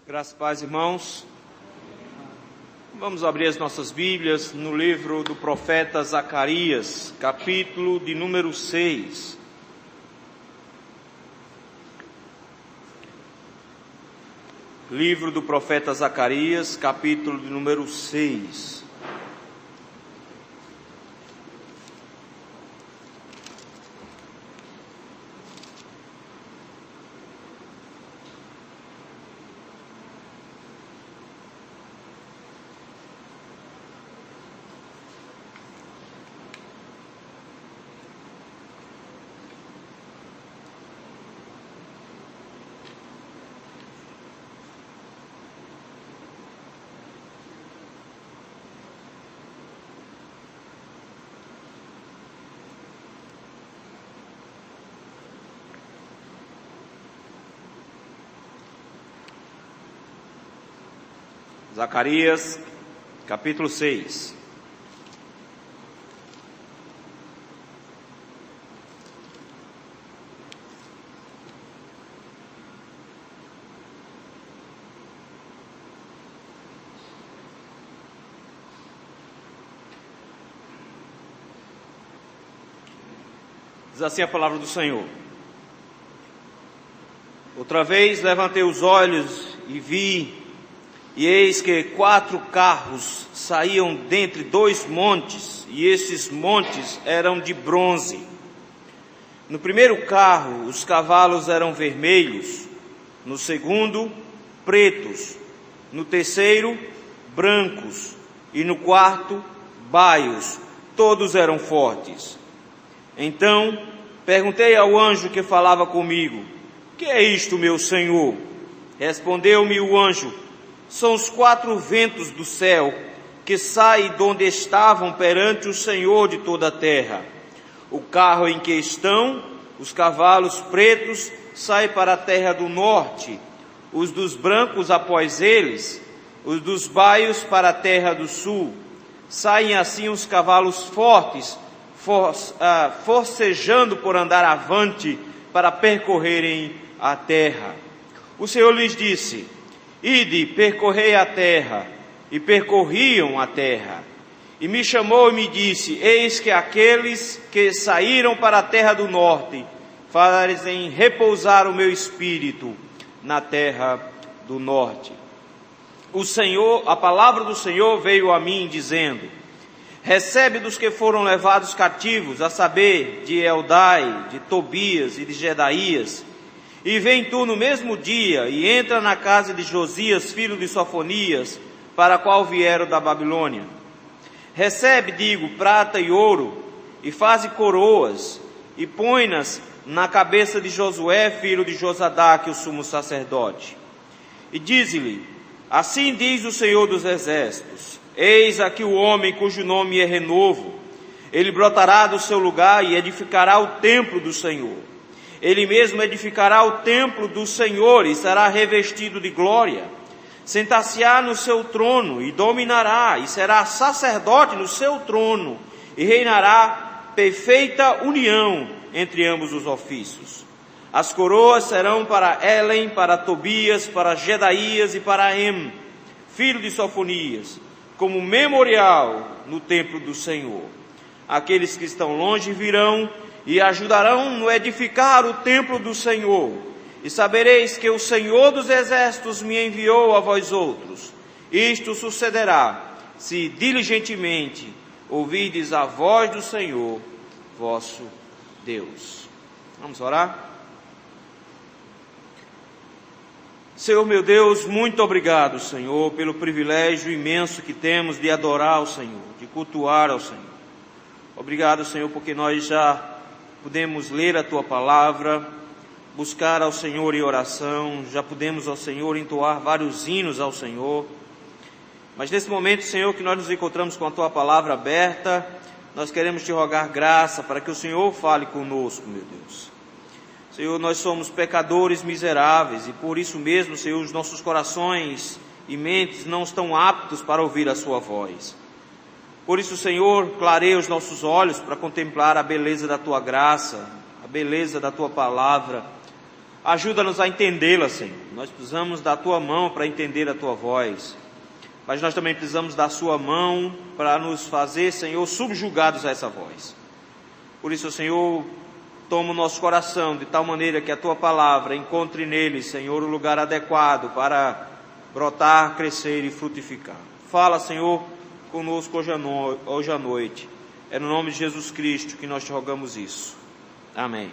Graças e paz, irmãos. Vamos abrir as nossas Bíblias no livro do profeta Zacarias, capítulo de número 6. Livro do profeta Zacarias, capítulo de número 6. Zacarias, capítulo 6. Diz assim a palavra do Senhor. Outra vez levantei os olhos e vi, e eis que 4 carros saíam dentre 2 montes, e esses montes eram de bronze. No primeiro carro os cavalos eram vermelhos, no segundo pretos, no terceiro brancos, e no quarto baios, todos eram fortes. Então perguntei ao anjo que falava comigo: que é isto, meu senhor? Respondeu-me o anjo: são os 4 ventos do céu que saem de onde estavam perante o Senhor de toda a terra. O carro em que estão os cavalos pretos saem para a terra do norte, os dos brancos após eles, os dos baios para a terra do sul. Saem assim os cavalos fortes, forcejando por andar avante para percorrerem a terra. O Senhor lhes disse: ide, percorrei a terra. E percorriam a terra. E me chamou e me disse: eis que aqueles que saíram para a terra do norte fazem repousar o meu espírito na terra do norte. A palavra do Senhor veio a mim dizendo: recebe dos que foram levados cativos, a saber, de Eldai, de Tobias e de Jedaías, e vem tu no mesmo dia, e entra na casa de Josias, filho de Sofonias, para a qual vieram da Babilônia. Recebe, digo, prata e ouro, e faze coroas, e põe-nas na cabeça de Josué, filho de Josadaque, o sumo sacerdote. E dize-lhe: assim diz o Senhor dos Exércitos: eis aqui o homem cujo nome é Renovo. Ele brotará do seu lugar e edificará o templo do Senhor. Ele mesmo edificará o templo do Senhor e será revestido de glória. Sentar-se-á no seu trono e dominará, e será sacerdote no seu trono, e reinará perfeita união entre ambos os ofícios. As coroas serão para Helen, para Tobias, para Jedaías e para Em, filho de Sofonias, como memorial no templo do Senhor. Aqueles que estão longe virão e ajudarão no edificar o templo do Senhor. E sabereis que o Senhor dos Exércitos me enviou a vós outros. Isto sucederá, se diligentemente ouvirdes a voz do Senhor, vosso Deus. Vamos orar? Senhor meu Deus, muito obrigado, Senhor, pelo privilégio imenso que temos de adorar ao Senhor, de cultuar ao Senhor. Obrigado, Senhor, porque nós já podemos ler a Tua palavra, buscar ao Senhor em oração, já podemos ao Senhor entoar vários hinos ao Senhor. Mas nesse momento, Senhor, que nós nos encontramos com a Tua palavra aberta, nós queremos Te rogar graça para que o Senhor fale conosco, meu Deus. Senhor, nós somos pecadores miseráveis e por isso mesmo, Senhor, os nossos corações e mentes não estão aptos para ouvir a Sua voz. Por isso, Senhor, clareia os nossos olhos para contemplar a beleza da Tua graça, a beleza da Tua palavra, Ajuda-nos a entendê-la, Senhor. Nós precisamos da Tua mão para entender a Tua voz. Mas nós também precisamos da Sua mão para nos fazer, Senhor, subjugados a essa voz. Por isso, Senhor, toma o nosso coração de tal maneira que a Tua palavra encontre nele, Senhor, o lugar adequado para brotar, crescer e frutificar. Fala, Senhor, conosco hoje à noite. É no nome de Jesus Cristo que nós te rogamos isso. Amém.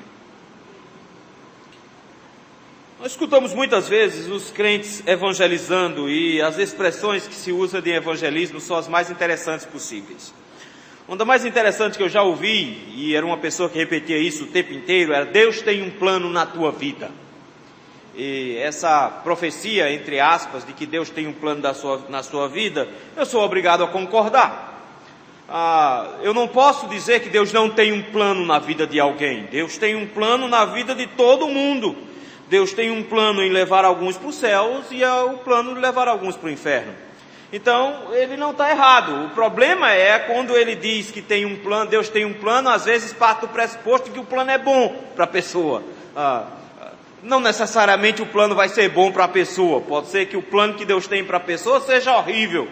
Nós escutamos muitas vezes os crentes evangelizando e as expressões que se usam de evangelismo são as mais interessantes possíveis. Uma das mais interessantes que eu já ouvi, e era uma pessoa que repetia isso o tempo inteiro, era: Deus tem um plano na tua vida. E essa profecia, entre aspas, de que Deus tem um plano na sua vida, eu sou obrigado a concordar. Eu não posso dizer que Deus não tem um plano na vida de alguém. Deus tem um plano na vida de todo mundo. Deus tem um plano em levar alguns para os céus e o plano de levar alguns para o inferno. Então, ele não está errado. O problema é quando ele diz que tem um plano, Deus tem um plano, às vezes parte do pressuposto de que o plano é bom para a pessoa. Não necessariamente o plano vai ser bom para a pessoa. Pode ser que o plano que Deus tem para a pessoa seja horrível.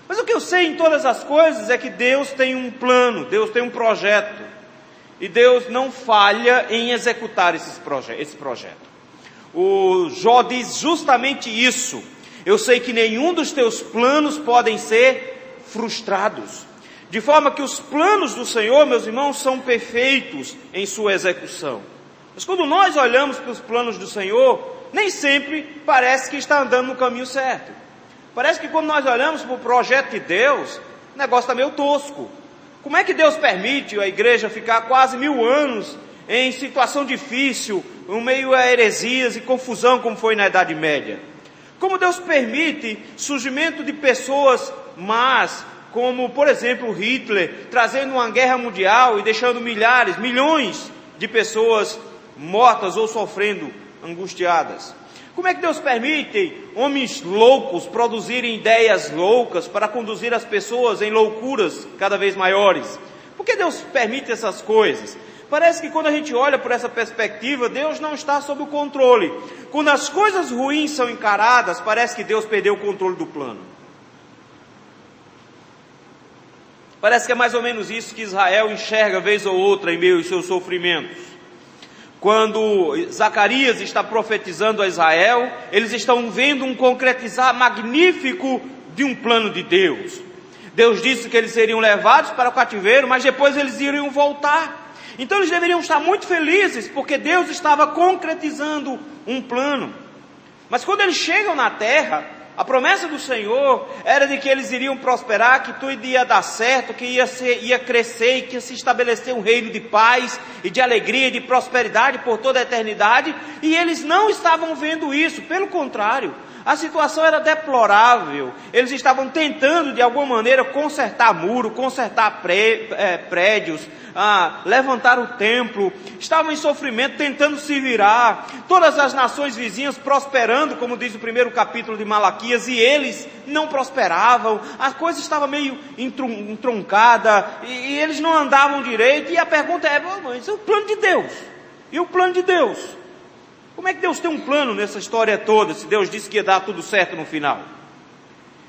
Mas o que eu sei em todas as coisas é que Deus tem um plano, Deus tem um projeto. E Deus não falha em executar esse projeto. O Jó diz justamente isso: eu sei que nenhum dos teus planos podem ser frustrados. De forma que os planos do Senhor, meus irmãos, são perfeitos em sua execução. Mas quando nós olhamos para os planos do Senhor, nem sempre parece que está andando no caminho certo. Parece que quando nós olhamos para o projeto de Deus, o negócio está meio tosco. Como é que Deus permite a igreja ficar quase 1000 anos em situação difícil, no meio a heresias e confusão, como foi na Idade Média? Como Deus permite surgimento de pessoas más, como por exemplo Hitler, trazendo uma guerra mundial e deixando milhões de pessoas mortas ou sofrendo, angustiadas? Como é que Deus permite homens loucos produzirem ideias loucas para conduzir as pessoas em loucuras cada vez maiores? Por que Deus permite essas coisas? Parece que quando a gente olha por essa perspectiva, Deus não está sob o controle. Quando as coisas ruins são encaradas, parece que Deus perdeu o controle do plano. Parece que é mais ou menos isso que Israel enxerga vez ou outra em meio aos seus sofrimentos. Quando Zacarias está profetizando a Israel, eles estão vendo um concretizar magnífico de um plano de Deus. Deus disse que eles seriam levados para o cativeiro, mas depois eles iriam voltar. Então eles deveriam estar muito felizes, porque Deus estava concretizando um plano. Mas quando eles chegam na terra, a promessa do Senhor era de que eles iriam prosperar, que tudo ia dar certo, que ia crescer e que ia se estabelecer um reino de paz e de alegria e de prosperidade por toda a eternidade. E eles não estavam vendo isso, pelo contrário. A situação era deplorável. Eles estavam tentando de alguma maneira consertar muro, consertar prédios, levantar o templo. Estavam em sofrimento, tentando se virar. Todas as nações vizinhas prosperando, como diz o primeiro capítulo de Malaquias, e eles não prosperavam. A coisa estava meio entroncada e eles não andavam direito. E a pergunta é: mas é o plano de Deus. E o plano de Deus? Como é que Deus tem um plano nessa história toda, se Deus disse que ia dar tudo certo no final?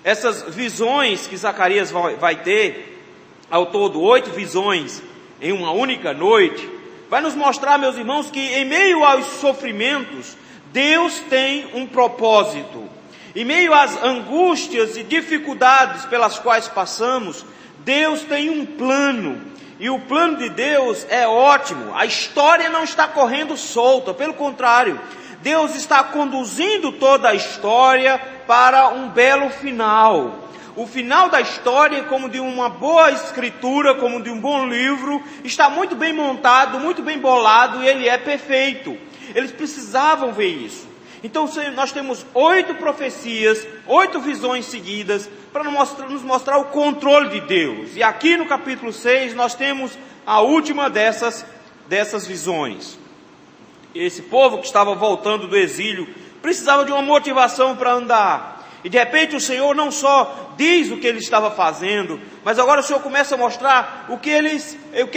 Essas visões que Zacarias vai ter, ao todo 8 visões em uma única noite, vai nos mostrar, meus irmãos, que em meio aos sofrimentos, Deus tem um propósito. Em meio às angústias e dificuldades pelas quais passamos, Deus tem um plano. E o plano de Deus é ótimo. A história não está correndo solta, pelo contrário, Deus está conduzindo toda a história para um belo final. O final da história, como de uma boa escritura, como de um bom livro, está muito bem montado, muito bem bolado, e ele é perfeito. Eles precisavam ver isso. Então nós temos 8 profecias, 8 visões seguidas, para nos mostrar o controle de Deus. E aqui no capítulo 6 nós temos a última dessas visões. Esse povo que estava voltando do exílio precisava de uma motivação para andar. E de repente o Senhor não só diz o que ele estava fazendo, mas agora o Senhor começa a mostrar o que ele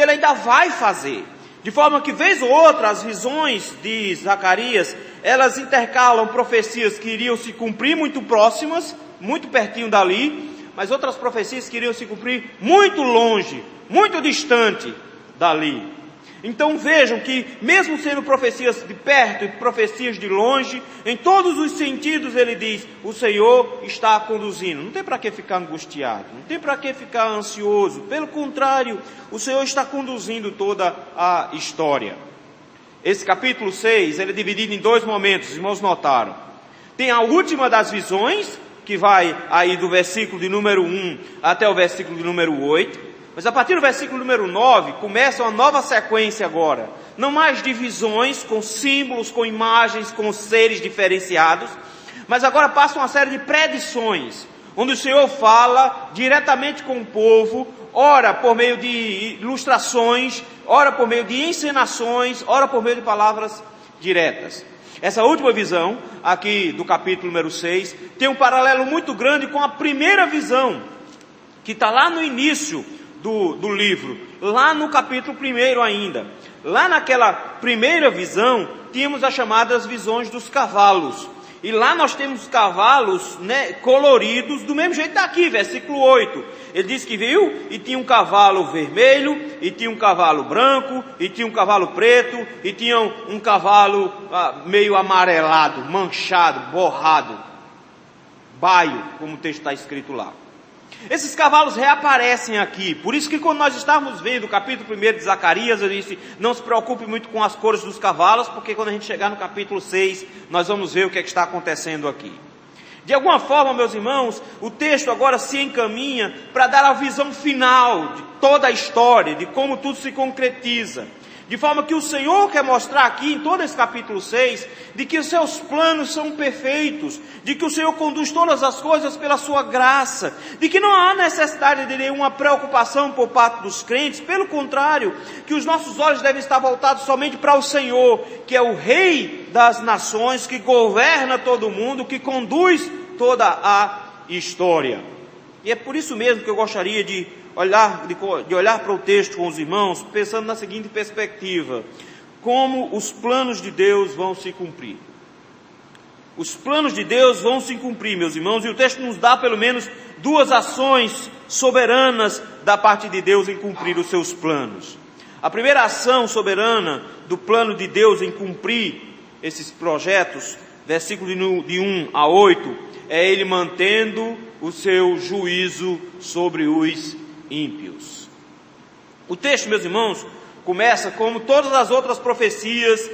ainda vai fazer. De forma que, vez ou outra, as visões de Zacarias, elas intercalam profecias que iriam se cumprir muito próximas, muito pertinho dali, mas outras profecias que iriam se cumprir muito longe, muito distante dali. Então vejam que, mesmo sendo profecias de perto e profecias de longe, em todos os sentidos ele diz, o Senhor está conduzindo. Não tem para que ficar angustiado, não tem para que ficar ansioso. Pelo contrário, o Senhor está conduzindo toda a história. Esse capítulo 6, ele é dividido em dois momentos, os irmãos notaram. Tem a última das visões, que vai aí do versículo de número 1 até o versículo de número 8. Mas a partir do versículo número 9, começa uma nova sequência agora. Não mais de visões, com símbolos, com imagens, com seres diferenciados. Mas agora passa uma série de predições, onde o Senhor fala diretamente com o povo, ora por meio de ilustrações, ora por meio de encenações, ora por meio de palavras diretas. Essa última visão, aqui do capítulo número 6, tem um paralelo muito grande com a primeira visão, que está lá no início do livro, lá no capítulo 1 ainda. Lá naquela primeira visão, tínhamos as chamadas visões dos cavalos. E lá nós temos cavalos, coloridos, do mesmo jeito daqui, versículo 8. Ele diz que viu, e tinha um cavalo vermelho, e tinha um cavalo branco, e tinha um cavalo preto, e tinha um cavalo meio amarelado, manchado, borrado, baio, como o texto está escrito lá. Esses cavalos reaparecem aqui, por isso que quando nós estávamos vendo o capítulo 1 de Zacarias, eu disse, não se preocupe muito com as cores dos cavalos, porque quando a gente chegar no capítulo 6, nós vamos ver o que é que está acontecendo aqui. De alguma forma, meus irmãos, o texto agora se encaminha para dar a visão final de toda a história, de como tudo se concretiza. De forma que o Senhor quer mostrar aqui, em todo esse capítulo 6, de que os seus planos são perfeitos, de que o Senhor conduz todas as coisas pela sua graça, de que não há necessidade de nenhuma preocupação por parte dos crentes, pelo contrário, que os nossos olhos devem estar voltados somente para o Senhor, que é o Rei das nações, que governa todo mundo, que conduz toda a história. E é por isso mesmo que eu gostaria de olhar para o texto com os irmãos, pensando na seguinte perspectiva: como os planos de Deus vão se cumprir. Os planos de Deus vão se cumprir, meus irmãos, e o texto nos dá pelo menos duas ações soberanas da parte de Deus em cumprir os seus planos. A primeira ação soberana do plano de Deus em cumprir esses projetos, versículo de 1 a 8, é Ele mantendo o seu juízo sobre os ímpios. O texto, meus irmãos, começa como todas as outras profecias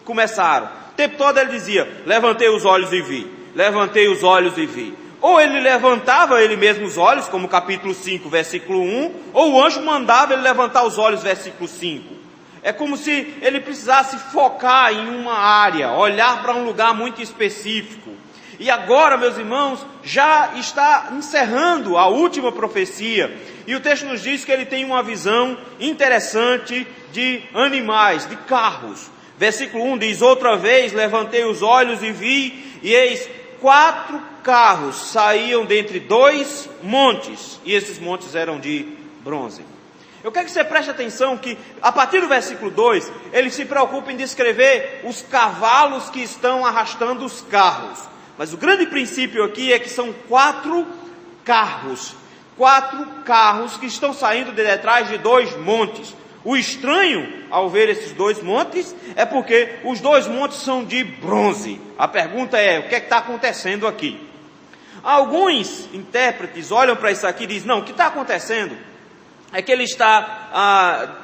começaram. O tempo todo ele dizia, levantei os olhos e vi, levantei os olhos e vi. Ou ele levantava ele mesmo os olhos, como capítulo 5, versículo 1, ou o anjo mandava ele levantar os olhos, versículo 5. É como se ele precisasse focar em uma área, olhar para um lugar muito específico. E agora, meus irmãos, já está encerrando a última profecia. E o texto nos diz que ele tem uma visão interessante de animais, de carros. Versículo 1 diz, outra vez levantei os olhos e vi, e eis 4 carros saíam dentre 2 montes, e esses montes eram de bronze. Eu quero que você preste atenção que, a partir do versículo 2, ele se preocupa em descrever os cavalos que estão arrastando os carros. Mas o grande princípio aqui é que são 4 carros. 4 carros que estão saindo de detrás de 2 montes. O estranho, ao ver esses 2 montes, é porque os 2 montes são de bronze. A pergunta é, o que é que está acontecendo aqui? Alguns intérpretes olham para isso aqui e dizem, não, o que está acontecendo é que ele está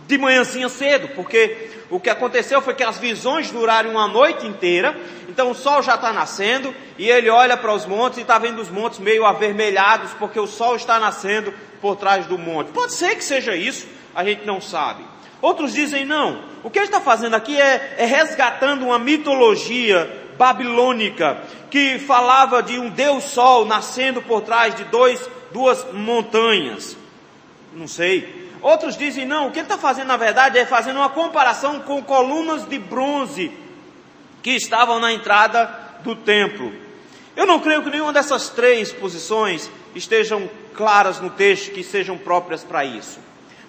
de manhãzinha cedo, porque o que aconteceu foi que as visões duraram uma noite inteira, então o sol já está nascendo, e ele olha para os montes e está vendo os montes meio avermelhados, porque o sol está nascendo por trás do monte. Pode ser que seja isso, a gente não sabe. Outros dizem não, o que ele está fazendo aqui é resgatando uma mitologia babilônica, que falava de um Deus Sol nascendo por trás de duas montanhas. Não sei. Outros dizem não, o que ele está fazendo na verdade é fazendo uma comparação com colunas de bronze que estavam na entrada do templo. Eu não creio que nenhuma dessas 3 posições estejam claras no texto, que sejam próprias para isso.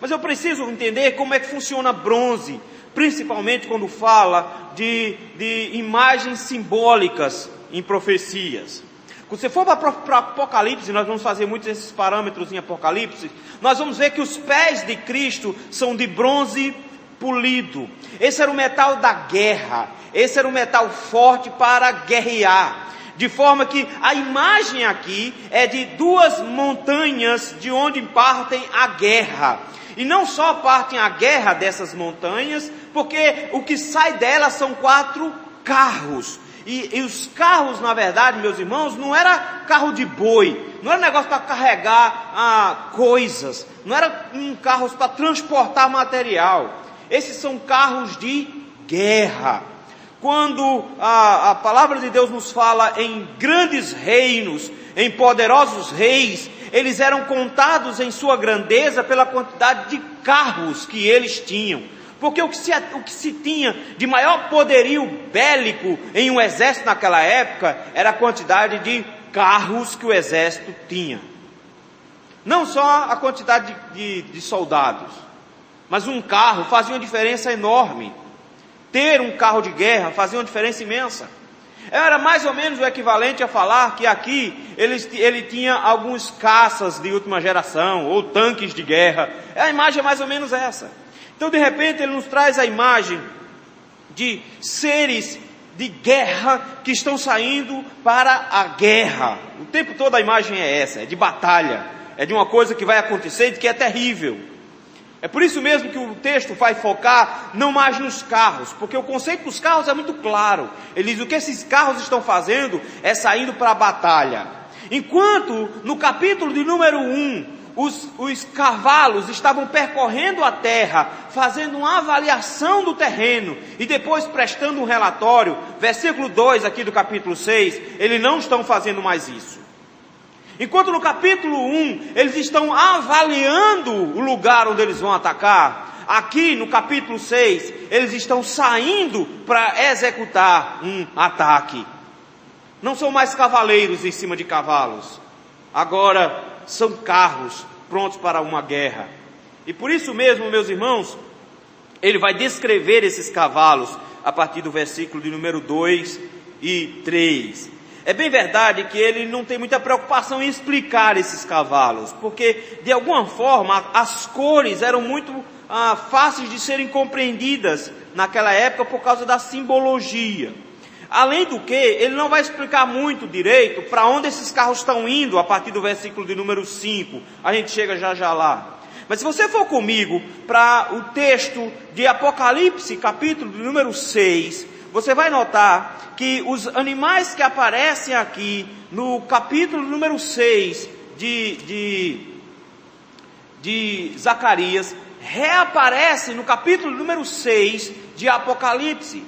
Mas eu preciso entender como é que funciona bronze, principalmente quando fala de imagens simbólicas em profecias. Quando você for para Apocalipse, nós vamos fazer muitos desses parâmetros em Apocalipse, nós vamos ver que os pés de Cristo são de bronze polido. Esse era o metal da guerra, esse era o metal forte para guerrear. De forma que a imagem aqui é de duas montanhas de onde partem a guerra. E não só partem a guerra dessas montanhas, porque o que sai delas são 4 carros. E os carros, na verdade, meus irmãos, não era carro de boi, não era negócio para carregar coisas, não era carros para transportar material. Esses são carros de guerra. Quando a palavra de Deus nos fala em grandes reinos, em poderosos reis, eles eram contados em sua grandeza pela quantidade de carros que eles tinham. Porque o que se tinha de maior poderio bélico em um exército naquela época era a quantidade de carros que o exército tinha. Não só a quantidade de soldados, mas um carro fazia uma diferença enorme. Ter um carro de guerra fazia uma diferença imensa. Era mais ou menos o equivalente a falar que aqui ele tinha alguns caças de última geração, ou tanques de guerra. A imagem é mais ou menos essa. Então, de repente, ele nos traz a imagem de seres de guerra que estão saindo para a guerra. O tempo todo a imagem é essa, é de batalha, é de uma coisa que vai acontecer e que é terrível. É por isso mesmo que o texto vai focar não mais nos carros, porque o conceito dos carros é muito claro. Ele diz o que esses carros estão fazendo é saindo para a batalha. Enquanto no capítulo de número 1, os cavalos estavam percorrendo a terra, fazendo uma avaliação do terreno e depois prestando um relatório, versículo 2 aqui do capítulo 6, eles não estão fazendo mais isso. Enquanto no capítulo 1, eles estão avaliando o lugar onde eles vão atacar, aqui no capítulo 6, eles estão saindo para executar um ataque. Não são mais cavaleiros em cima de cavalos, agora são carros prontos para uma guerra. E por isso mesmo, meus irmãos, ele vai descrever esses cavalos a partir do versículo de número 2 e 3. É bem verdade que ele não tem muita preocupação em explicar esses cavalos, porque de alguma forma as cores eram muito fáceis de serem compreendidas naquela época por causa da simbologia. Além do que, ele não vai explicar muito direito para onde esses carros estão indo a partir do versículo de número 5. A gente chega já lá. Mas se você for comigo para o texto de Apocalipse, capítulo de número 6, você vai notar que os animais que aparecem aqui no capítulo número 6 de Zacarias, reaparecem no capítulo número 6 de Apocalipse.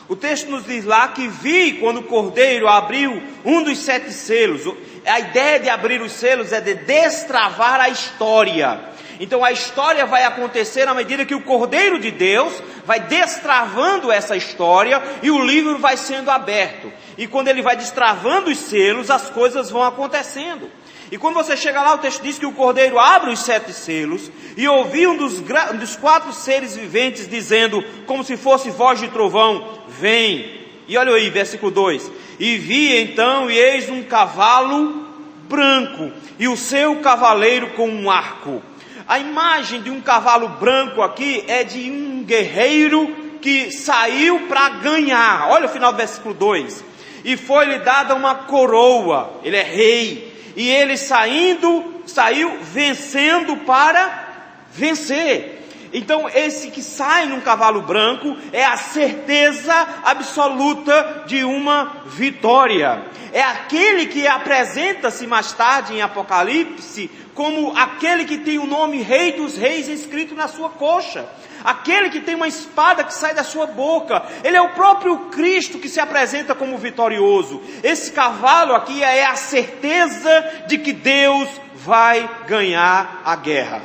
O texto nos diz lá que vi quando o Cordeiro abriu um dos 7 selos. A ideia de abrir os selos é de destravar a história. Então a história vai acontecer à medida que o Cordeiro de Deus vai destravando essa história e o livro vai sendo aberto. E quando ele vai destravando os selos, as coisas vão acontecendo. E quando você chega lá, o texto diz que o Cordeiro abre os 7 selos e ouvi um dos 4 seres viventes dizendo, como se fosse voz de trovão, vem. E olha aí, versículo 2. E vi então, e eis um cavalo branco, e o seu cavaleiro com um arco. A imagem de um cavalo branco aqui é de um guerreiro que saiu para ganhar. Olha o final do versículo 2. E foi-lhe dada uma coroa, ele é rei. E ele saiu vencendo para vencer. Então esse que sai num cavalo branco é a certeza absoluta de uma vitória. É aquele que apresenta-se mais tarde em Apocalipse como aquele que tem o nome Rei dos Reis escrito na sua coxa. Aquele que tem uma espada que sai da sua boca. Ele é o próprio Cristo que se apresenta como vitorioso. Esse cavalo aqui é a certeza de que Deus vai ganhar a guerra.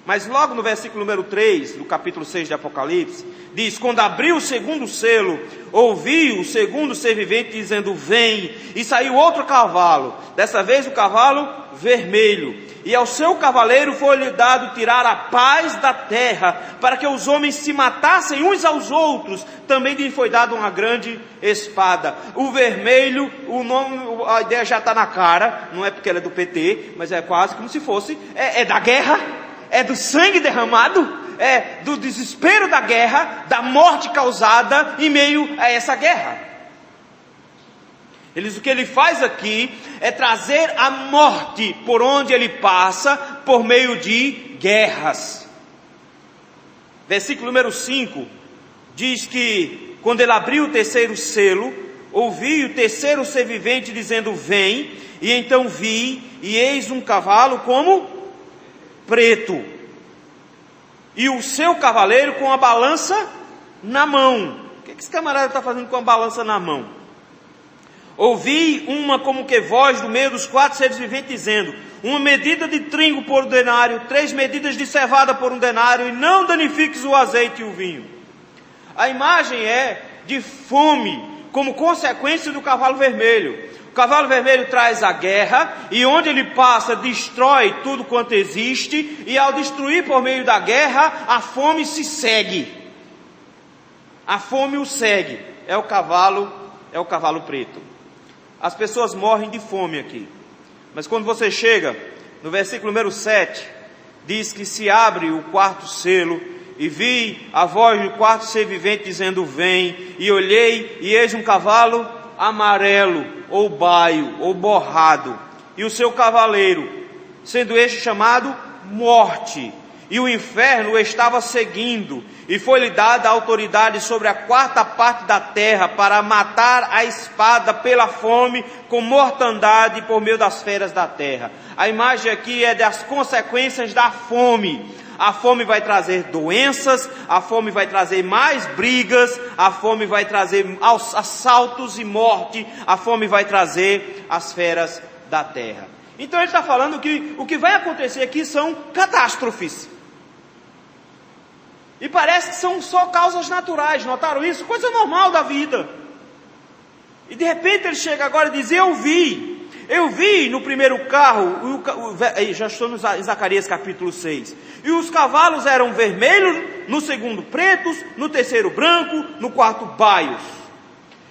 Mas logo no versículo número 3, do capítulo 6 de Apocalipse, diz: quando abriu o segundo selo, ouvi o segundo ser vivente dizendo: vem, e saiu outro cavalo, dessa vez o cavalo vermelho, e ao seu cavaleiro foi-lhe dado tirar a paz da terra, para que os homens se matassem uns aos outros, também lhe foi dada uma grande espada. O vermelho, o nome, a ideia já está na cara, não é porque ela é do PT, mas é quase como se fosse, é da guerra, é do sangue derramado, é do desespero da guerra, da morte causada em meio a essa guerra. O que ele faz aqui é trazer a morte por onde ele passa, por meio de guerras. Versículo número 5 diz que quando ele abriu o terceiro selo, ouvi o terceiro ser vivente dizendo: vem, e então vi, e eis um cavalo como preto, e o seu cavaleiro com a balança na mão. O que esse camarada está fazendo com a balança na mão? Ouvi uma como que voz do meio dos 4 seres viventes dizendo: uma medida de trigo por um denário, 3 medidas de cevada por um denário, e não danifiques o azeite e o vinho. A imagem é de fome, como consequência do cavalo vermelho. O cavalo vermelho traz a guerra, e onde ele passa, destrói tudo quanto existe, e ao destruir por meio da guerra, a fome se segue. A fome o segue. É o cavalo preto. As pessoas morrem de fome aqui. Mas quando você chega no versículo número 7, diz que se abre o quarto selo, e vi a voz do quarto ser vivente dizendo: vem, e olhei, e eis um cavalo amarelo, ou baio, ou borrado, e o seu cavaleiro, sendo este chamado Morte, e o inferno o estava seguindo, e foi-lhe dada a autoridade sobre a 4ª parte da terra, para matar a espada pela fome, com mortandade por meio das feras da terra. A imagem aqui é das consequências da fome. A fome vai trazer doenças, a fome vai trazer mais brigas, a fome vai trazer assaltos e morte, a fome vai trazer as feras da terra. Então ele está falando que o que vai acontecer aqui são catástrofes. E parece que são só causas naturais, notaram isso? Coisa normal da vida. E de repente ele chega agora e diz: eu vi no primeiro carro, já estou em Zacarias capítulo 6, e os cavalos eram vermelhos, no segundo pretos, no terceiro branco, no quarto baios.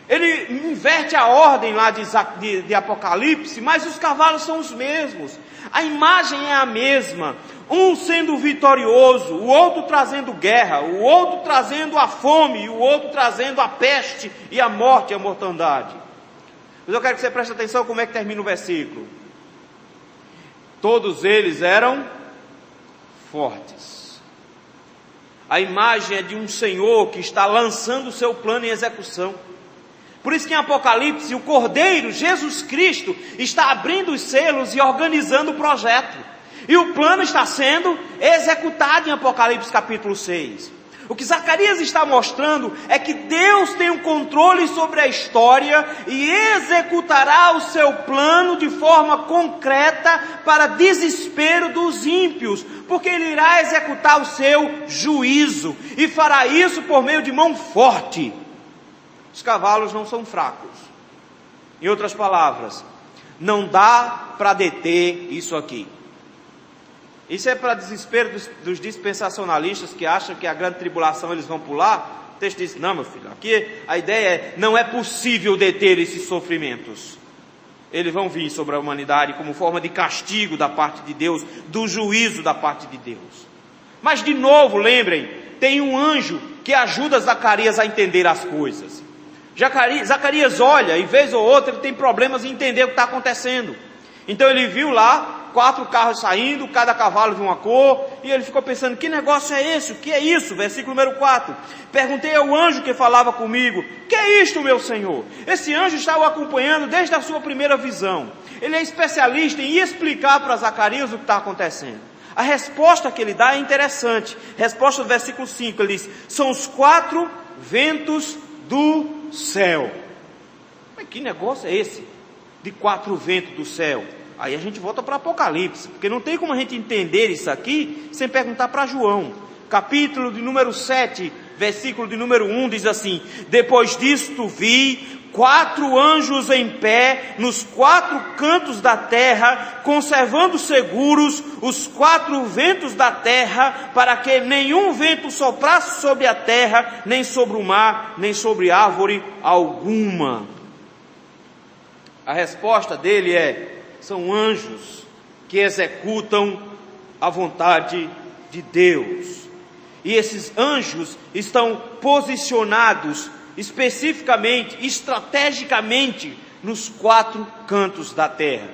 Ele inverte a ordem lá de Apocalipse, mas os cavalos são os mesmos, a imagem é a mesma, um sendo vitorioso, o outro trazendo guerra, o outro trazendo a fome, e o outro trazendo a peste e a morte e a mortandade. Mas eu quero que você preste atenção como é que termina o versículo. Todos eles eram fortes. A imagem é de um Senhor que está lançando o seu plano em execução. Por isso que em Apocalipse o Cordeiro, Jesus Cristo, está abrindo os selos e organizando o projeto. E o plano está sendo executado em Apocalipse capítulo 6. O que Zacarias está mostrando é que Deus tem um controle sobre a história e executará o seu plano de forma concreta para desespero dos ímpios, porque Ele irá executar o seu juízo e fará isso por meio de mão forte. Os cavalos não são fracos. Em outras palavras, não dá para deter isso aqui. Isso é para desespero dos dispensacionalistas que acham que a grande tribulação eles vão pular. O texto diz: não, meu filho, aqui a ideia é: não é possível deter esses sofrimentos. Eles vão vir sobre a humanidade como forma de castigo da parte de Deus, do juízo da parte de Deus. Mas de novo, lembrem, tem um anjo que ajuda Zacarias a entender as coisas. Zacarias olha e vez ou outra ele tem problemas em entender o que está acontecendo. Então ele viu lá 4 carros saindo, cada cavalo de uma cor, e ele ficou pensando: que negócio é esse? O que é isso? Versículo número 4. Perguntei ao anjo que falava comigo: que é isto, meu senhor? Esse anjo está o acompanhando desde a sua primeira visão. Ele é especialista em explicar para Zacarias o que está acontecendo. A resposta que ele dá é interessante. Resposta do versículo 5, ele diz: são os 4 ventos do céu. Mas que negócio é esse de 4 ventos do céu? Aí a gente volta para Apocalipse, porque não tem como a gente entender isso aqui sem perguntar para João. Capítulo de número 7, versículo de número 1 diz assim: depois disto vi 4 anjos em pé nos 4 cantos da terra, conservando seguros os 4 ventos da terra, para que nenhum vento soprasse sobre a terra, nem sobre o mar, nem sobre árvore alguma. A resposta dele são anjos que executam a vontade de Deus. E esses anjos estão posicionados especificamente, estrategicamente, nos 4 cantos da terra.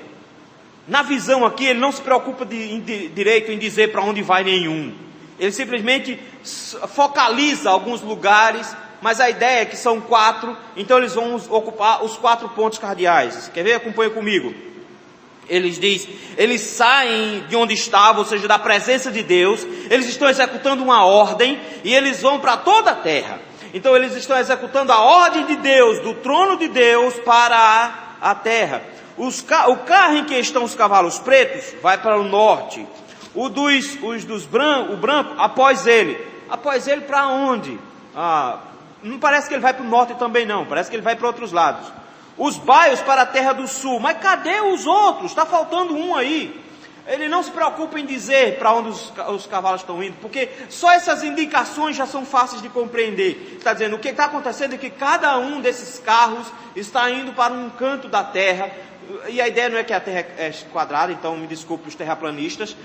Na visão aqui, ele não se preocupa direito em dizer para onde vai nenhum. Ele simplesmente focaliza alguns lugares, mas a ideia é que são 4, então eles vão ocupar os 4 pontos cardeais. Quer ver? Acompanha comigo. Eles saem de onde estavam, ou seja, da presença de Deus, eles estão executando uma ordem, e eles vão para toda a terra. Então eles estão executando a ordem de Deus, do trono de Deus para a terra. O carro em que estão os cavalos pretos vai para o norte. O branco após ele para onde? Não parece que ele vai para o norte também não, parece que ele vai para outros lados. Os baios para a terra do sul, mas cadê os outros? Está faltando um aí. Ele não se preocupa em dizer para onde os cavalos estão indo, porque só essas indicações já são fáceis de compreender. Está dizendo, o que está acontecendo é que cada um desses carros está indo para um canto da terra, e a ideia não é que a terra é quadrada, então me desculpe os terraplanistas,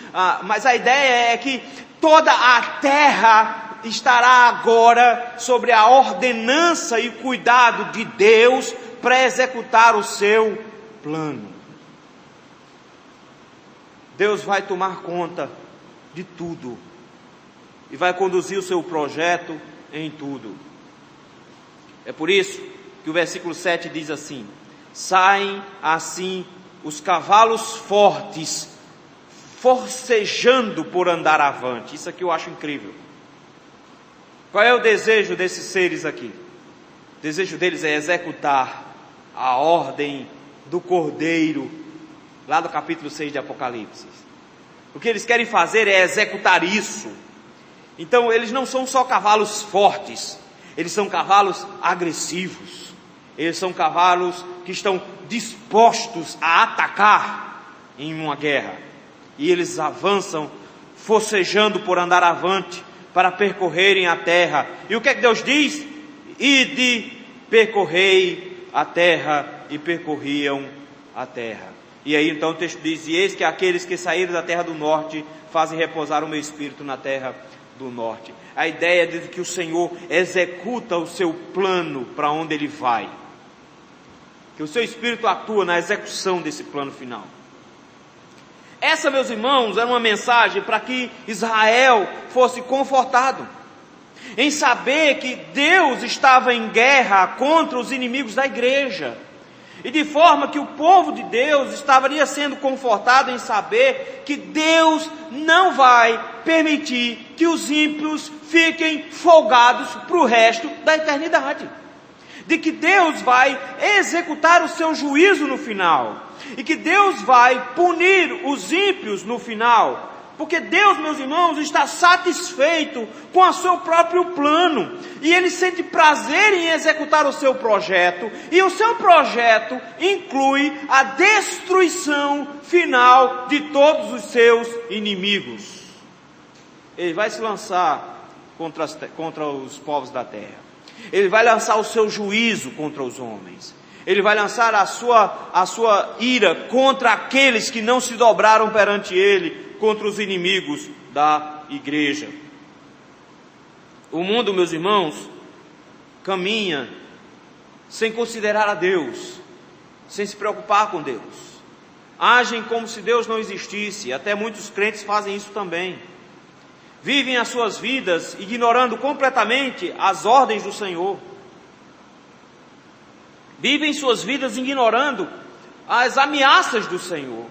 mas a ideia é que toda a terra estará agora sobre a ordenança e cuidado de Deus para executar o seu plano. Deus vai tomar conta de tudo e vai conduzir o seu projeto em tudo. É por isso que o versículo 7 diz assim: saem assim os cavalos fortes, forcejando por andar avante. Isso aqui eu acho incrível. Qual é o desejo desses seres aqui? O desejo deles é executar a ordem do Cordeiro, lá do capítulo 6 de Apocalipse. O que eles querem fazer é executar isso. Então eles não são só cavalos fortes, eles são cavalos agressivos. Eles são cavalos que estão dispostos a atacar em uma guerra. E eles avançam, forcejando por andar avante, para percorrerem a terra. E o que é que Deus diz? Ide, percorrei a terra, e percorriam a terra. E aí então o texto diz: e eis que aqueles que saíram da terra do norte fazem repousar o meu espírito na terra do norte. A ideia de que o Senhor executa o seu plano para onde Ele vai, que o seu espírito atua na execução desse plano final. Essa, meus irmãos, era uma mensagem para que Israel fosse confortado, em saber que Deus estava em guerra contra os inimigos da igreja, e de forma que o povo de Deus estaria sendo confortado em saber que Deus não vai permitir que os ímpios fiquem folgados para o resto da eternidade, de que Deus vai executar o seu juízo no final, e que Deus vai punir os ímpios no final, porque Deus, meus irmãos, está satisfeito com o seu próprio plano, e Ele sente prazer em executar o seu projeto, e o seu projeto inclui a destruição final de todos os seus inimigos. Ele vai se lançar contra os povos da terra, Ele vai lançar o seu juízo contra os homens, Ele vai lançar a sua ira contra aqueles que não se dobraram perante Ele, contra os inimigos da igreja. O mundo, meus irmãos, caminha sem considerar a Deus, sem se preocupar com Deus. Agem como se Deus não existisse, até muitos crentes fazem isso também. Vivem as suas vidas ignorando completamente as ordens do Senhor. Vivem suas vidas ignorando as ameaças do Senhor.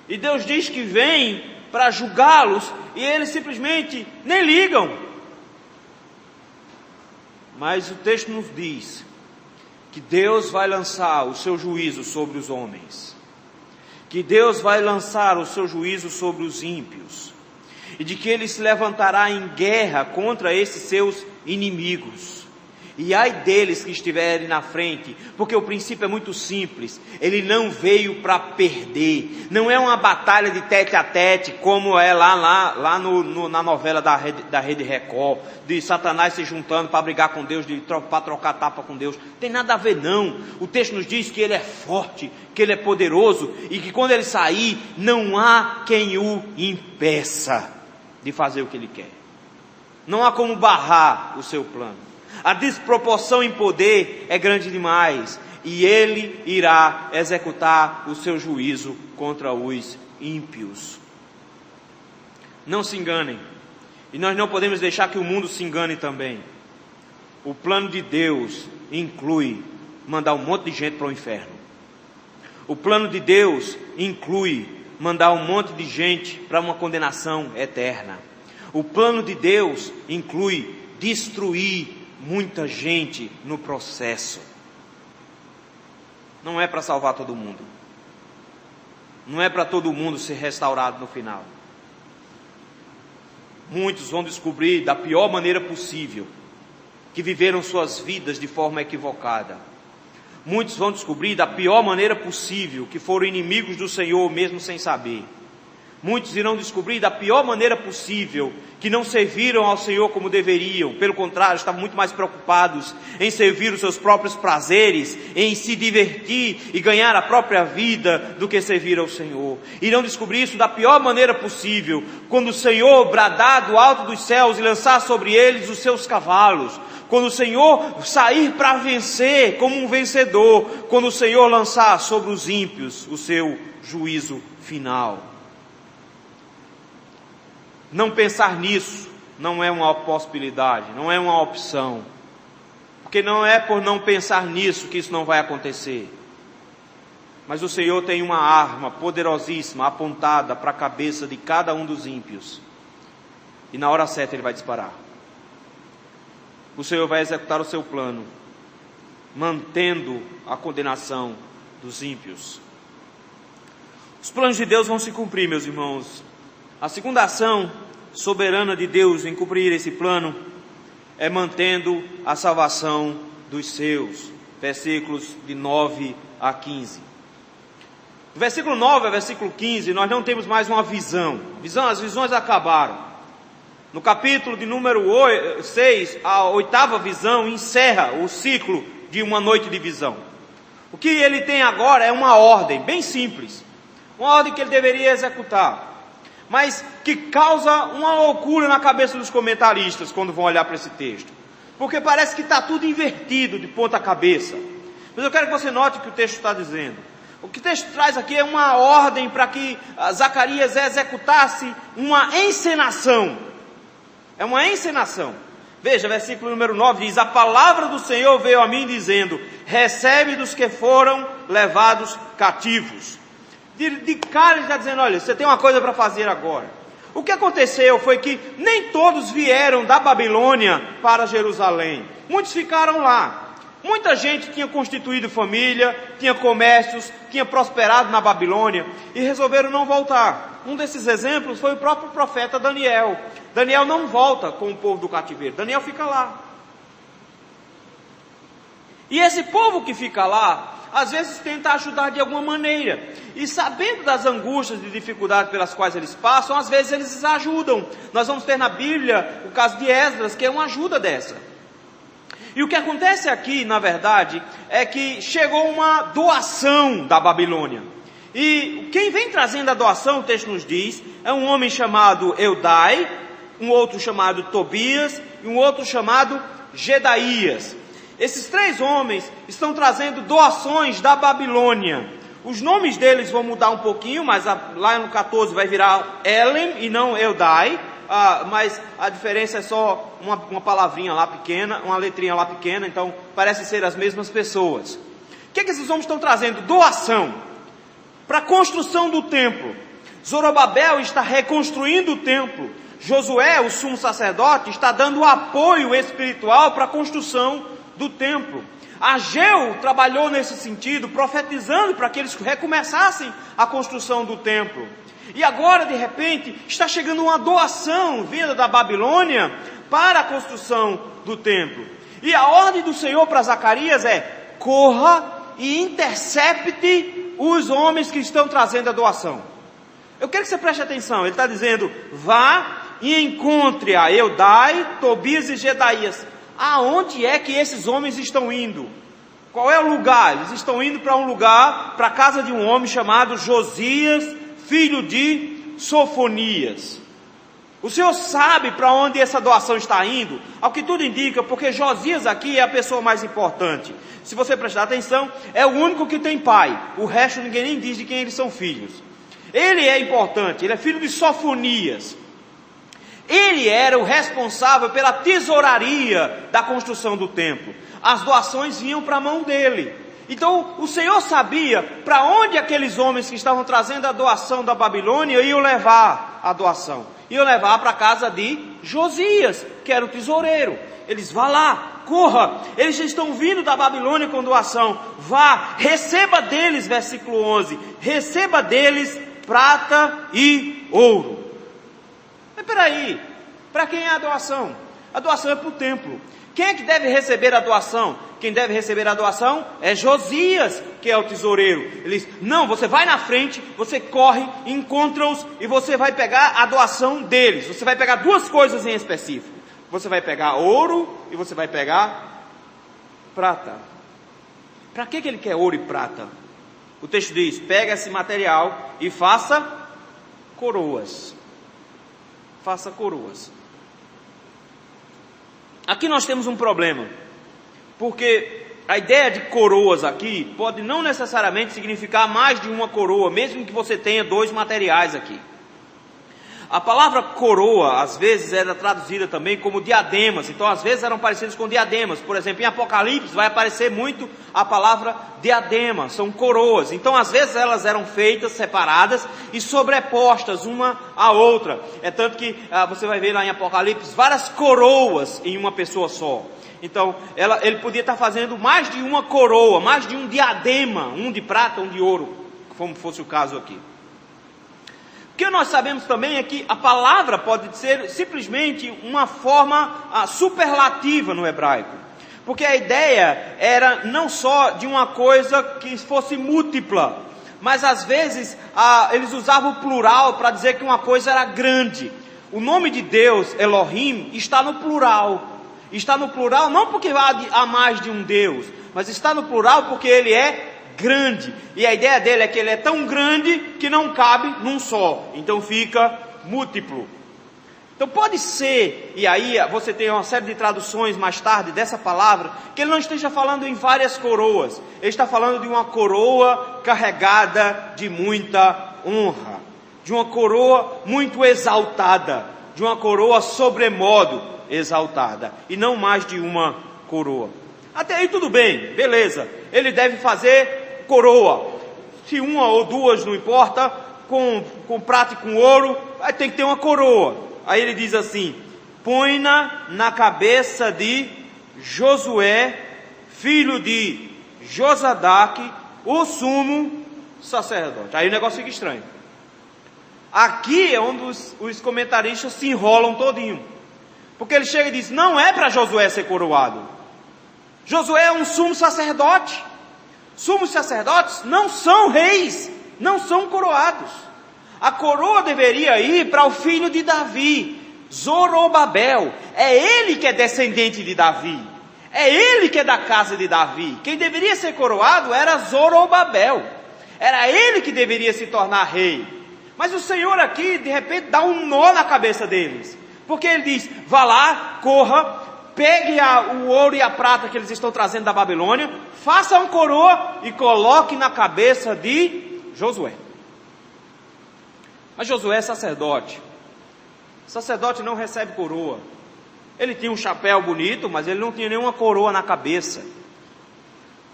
E Deus diz que vem para julgá-los, e eles simplesmente nem ligam. Mas o texto nos diz que Deus vai lançar o seu juízo sobre os homens, que Deus vai lançar o seu juízo sobre os ímpios, e de que Ele se levantará em guerra contra esses seus inimigos. E ai deles que estiverem na frente, porque o princípio é muito simples. Ele não veio para perder. Não é uma batalha de tete a tete, como é lá na novela da Rede Record, de Satanás se juntando para brigar com Deus, para trocar tapa com Deus. Tem nada a ver não. O texto nos diz que Ele é forte, que Ele é poderoso, e que quando Ele sair, não há quem o impeça de fazer o que Ele quer. Não há como barrar o seu plano. A desproporção em poder é grande demais, e Ele irá executar o seu juízo contra os ímpios. Não se enganem, e nós não podemos deixar que o mundo se engane também. O plano de Deus inclui mandar um monte de gente para o inferno. O plano de Deus inclui mandar um monte de gente para uma condenação eterna. O plano de Deus inclui destruir muita gente no processo. Não é para salvar todo mundo. Não é para todo mundo ser restaurado no final. Muitos vão descobrir da pior maneira possível que viveram suas vidas de forma equivocada. Muitos vão descobrir da pior maneira possível que foram inimigos do Senhor mesmo sem saber. Muitos irão descobrir da pior maneira possível que não serviram ao Senhor como deveriam. Pelo contrário, estavam muito mais preocupados em servir os seus próprios prazeres, em se divertir e ganhar a própria vida do que servir ao Senhor. Irão descobrir isso da pior maneira possível, quando o Senhor bradar do alto dos céus e lançar sobre eles os seus cavalos. Quando o Senhor sair para vencer como um vencedor. Quando o Senhor lançar sobre os ímpios o seu juízo final. Não pensar nisso não é uma possibilidade, não é uma opção. Porque não é por não pensar nisso que isso não vai acontecer. Mas o Senhor tem uma arma poderosíssima apontada para a cabeça de cada um dos ímpios. E na hora certa Ele vai disparar. O Senhor vai executar o seu plano, mantendo a condenação dos ímpios. Os planos de Deus vão se cumprir, meus irmãos. A segunda ação soberana de Deus em cumprir esse plano é mantendo a salvação dos seus. Versículos de 9 a 15. Do versículo 9 ao versículo 15, nós não temos mais uma visão. As visões acabaram. No capítulo de número 6, a oitava visão encerra o ciclo de uma noite de visão. O que ele tem agora é uma ordem bem simples. Uma ordem que ele deveria executar, mas que causa uma loucura na cabeça dos comentaristas quando vão olhar para esse texto, porque parece que está tudo invertido de ponta cabeça. Mas eu quero que você note o que o texto está dizendo. O que o texto traz aqui é uma ordem para que Zacarias executasse uma encenação. É uma encenação. Veja, versículo número 9 diz: a palavra do Senhor veio a mim dizendo: recebe dos que foram levados cativos. De cara ele está dizendo: olha, você tem uma coisa para fazer agora. O que aconteceu foi que nem todos vieram da Babilônia para Jerusalém. Muitos ficaram lá. Muita gente tinha constituído família, tinha comércios, tinha prosperado na Babilônia e resolveram não voltar. Um desses exemplos foi o próprio profeta Daniel. Daniel não volta com o povo do cativeiro, Daniel fica lá. E esse povo que fica lá, às vezes tenta ajudar de alguma maneira. E sabendo das angústias e dificuldades pelas quais eles passam, às vezes eles ajudam. Nós vamos ter na Bíblia o caso de Esdras, que é uma ajuda dessa. E o que acontece aqui, na verdade, é que chegou uma doação da Babilônia. E quem vem trazendo a doação, o texto nos diz, é um homem chamado Eudai, um outro chamado Tobias e um outro chamado Gedaías. Esses três homens estão trazendo doações da Babilônia. Os nomes deles vão mudar um pouquinho, mas lá no 14 vai virar Elem e não Eudai. Mas a diferença é só uma palavrinha lá pequena, uma letrinha lá pequena, então parece ser as mesmas pessoas. O que esses homens estão trazendo? Doação para a construção do templo. Zorobabel está reconstruindo o templo. Josué, o sumo sacerdote, está dando apoio espiritual para a construção do templo. Ageu trabalhou nesse sentido, profetizando para que eles recomeçassem a construção do templo. E agora, de repente, está chegando uma doação vinda da Babilônia para a construção do templo. E a ordem do Senhor para Zacarias é: corra e intercepte os homens que estão trazendo a doação. Eu quero que você preste atenção. Ele está dizendo: vá e encontre a Eudai, Tobias e Gedaías. Aonde é que esses homens estão indo? Qual é o lugar? Eles estão indo para um lugar, para a casa de um homem chamado Josias, filho de Sofonias. O Senhor sabe para onde essa doação está indo? Ao que tudo indica, porque Josias aqui é a pessoa mais importante. Se você prestar atenção, é o único que tem pai. O resto ninguém nem diz de quem eles são filhos. Ele é importante, ele é filho de Sofonias. Ele era o responsável pela tesouraria da construção do templo. As doações vinham para a mão dele. Então o Senhor sabia para onde aqueles homens que estavam trazendo a doação da Babilônia iam levar a doação. Iam levar para a casa de Josias, que era o tesoureiro. Eles: vá lá, corra, eles já estão vindo da Babilônia com doação. Vá, receba deles, versículo 11, receba deles prata e ouro. Mas peraí, para quem é a doação? A doação é para o templo. Quem é que deve receber a doação? Quem deve receber a doação é Josias, que é o tesoureiro. Ele diz: não, você vai na frente, você corre, encontra-os e você vai pegar a doação deles. Você vai pegar duas coisas em específico. Você vai pegar ouro e você vai pegar prata. Para que ele quer ouro e prata? O texto diz: pega esse material e faça coroas. Faça coroas. Aqui nós temos um problema, porque a ideia de coroas aqui pode não necessariamente significar mais de uma coroa, mesmo que você tenha dois materiais aqui. A palavra coroa, às vezes, era traduzida também como diademas. Então, às vezes, eram parecidos com diademas. Por exemplo, em Apocalipse vai aparecer muito a palavra diadema. São coroas. Então, às vezes, elas eram feitas separadas e sobrepostas uma à outra. É tanto que você vai ver lá em Apocalipse várias coroas em uma pessoa só. Então, ele podia estar fazendo mais de uma coroa, mais de um diadema, um de prata, um de ouro, como fosse o caso aqui. O que nós sabemos também é que a palavra pode ser simplesmente uma forma superlativa no hebraico. Porque a ideia era não só de uma coisa que fosse múltipla, mas às vezes eles usavam o plural para dizer que uma coisa era grande. O nome de Deus, Elohim, está no plural. Está no plural não porque há mais de um Deus, mas está no plural porque ele é grande, e a ideia dele é que ele é tão grande que não cabe num só, então fica múltiplo. Então pode ser, e aí você tem uma série de traduções mais tarde dessa palavra, que ele não esteja falando em várias coroas, ele está falando de uma coroa carregada de muita honra, de uma coroa muito exaltada, de uma coroa sobremodo exaltada, e não mais de uma coroa. Até aí tudo bem, beleza, ele deve fazer coroa, se uma ou duas não importa, com prata e com ouro, aí tem que ter uma coroa. Aí ele diz assim: põe-na na cabeça de Josué, filho de Josadaque, o sumo sacerdote. Aí o negócio fica estranho. Aqui é onde os comentaristas se enrolam todinho, porque ele chega e diz: não é para Josué ser coroado. Josué é um sumo sacerdote. Sumos sacerdotes não são reis, não são coroados. A coroa deveria ir para o filho de Davi, Zorobabel. É ele que é descendente de Davi, é ele que é da casa de Davi. Quem deveria ser coroado era Zorobabel, era ele que deveria se tornar rei. Mas o Senhor aqui de repente dá um nó na cabeça deles, porque ele diz: vá lá, corra, pegue o ouro e a prata que eles estão trazendo da Babilônia, faça uma coroa e coloque na cabeça de Josué. Mas Josué é sacerdote. Sacerdote não recebe coroa. Ele tinha um chapéu bonito, mas ele não tinha nenhuma coroa na cabeça.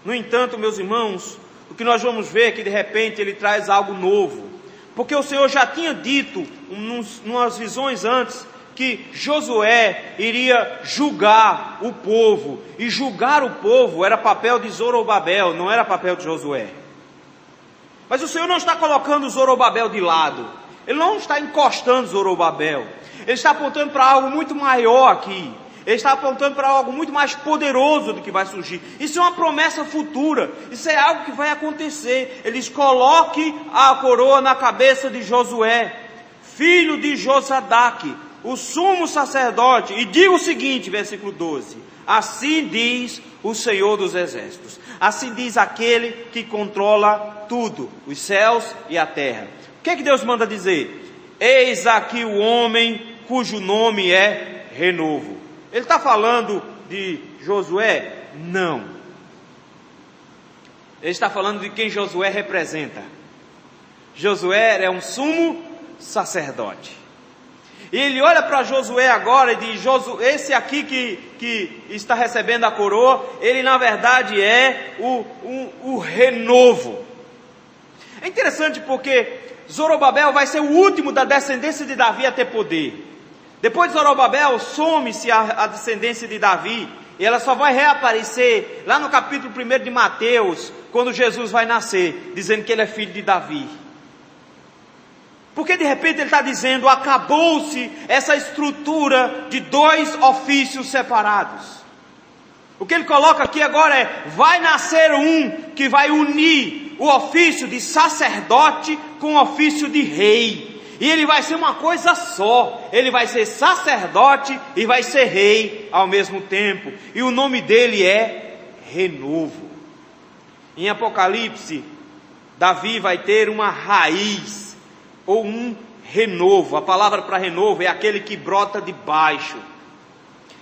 No entanto, meus irmãos, o que nós vamos ver é que de repente ele traz algo novo. Porque o Senhor já tinha dito, umas visões antes, que Josué iria julgar o povo, e julgar o povo era papel de Zorobabel, não era papel de Josué. Mas o Senhor não está colocando Zorobabel de lado, Ele não está encostando Zorobabel, Ele está apontando para algo muito maior aqui. Ele está apontando para algo muito mais poderoso do que vai surgir. Isso é uma promessa futura. Isso é algo que vai acontecer. Ele diz: coloque a coroa na cabeça de Josué, filho de Josadaque, o sumo sacerdote. E diga o seguinte, versículo 12: assim diz o Senhor dos Exércitos. Assim diz aquele que controla tudo, os céus e a terra. O que é que Deus manda dizer? Eis aqui o homem cujo nome é Renovo. Ele está falando de Josué? Não. Ele está falando de quem Josué representa. Josué é um sumo sacerdote. E ele olha para Josué agora e diz: esse aqui que está recebendo a coroa, ele na verdade é o renovo. É interessante porque Zorobabel vai ser o último da descendência de Davi a ter poder. Depois de Zorobabel, some-se a descendência de Davi, e ela só vai reaparecer lá no capítulo 1 de Mateus, quando Jesus vai nascer, dizendo que ele é filho de Davi. Porque de repente ele está dizendo: acabou-se essa estrutura de dois ofícios separados. O que ele coloca aqui agora é: vai nascer um que vai unir o ofício de sacerdote com o ofício de rei. E ele vai ser uma coisa só. Ele vai ser sacerdote e vai ser rei ao mesmo tempo. E o nome dele é Renovo. Em Apocalipse, Davi vai ter uma raiz ou um renovo. A palavra para renovo é aquele que brota de baixo.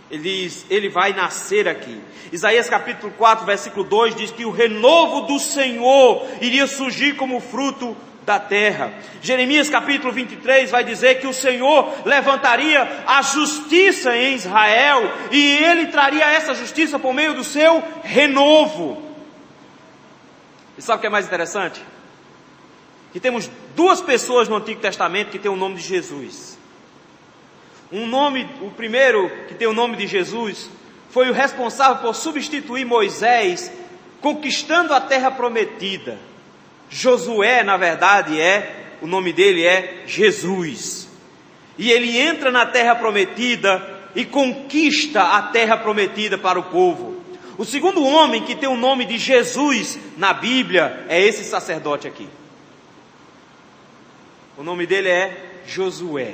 Ele diz: ele vai nascer aqui. Isaías capítulo 4, versículo 2 diz que o renovo do Senhor iria surgir como fruto da terra. Jeremias capítulo 23 vai dizer que o Senhor levantaria a justiça em Israel, e Ele traria essa justiça por meio do seu renovo. E sabe o que é mais interessante? Que temos duas pessoas no Antigo Testamento que têm o nome de Jesus. O primeiro que tem o nome de Jesus foi o responsável por substituir Moisés, conquistando a terra prometida. Josué, na verdade, o nome dele é Jesus. E ele entra na terra prometida e conquista a terra prometida para o povo. O segundo homem que tem o nome de Jesus na Bíblia é esse sacerdote aqui. O nome dele é Josué,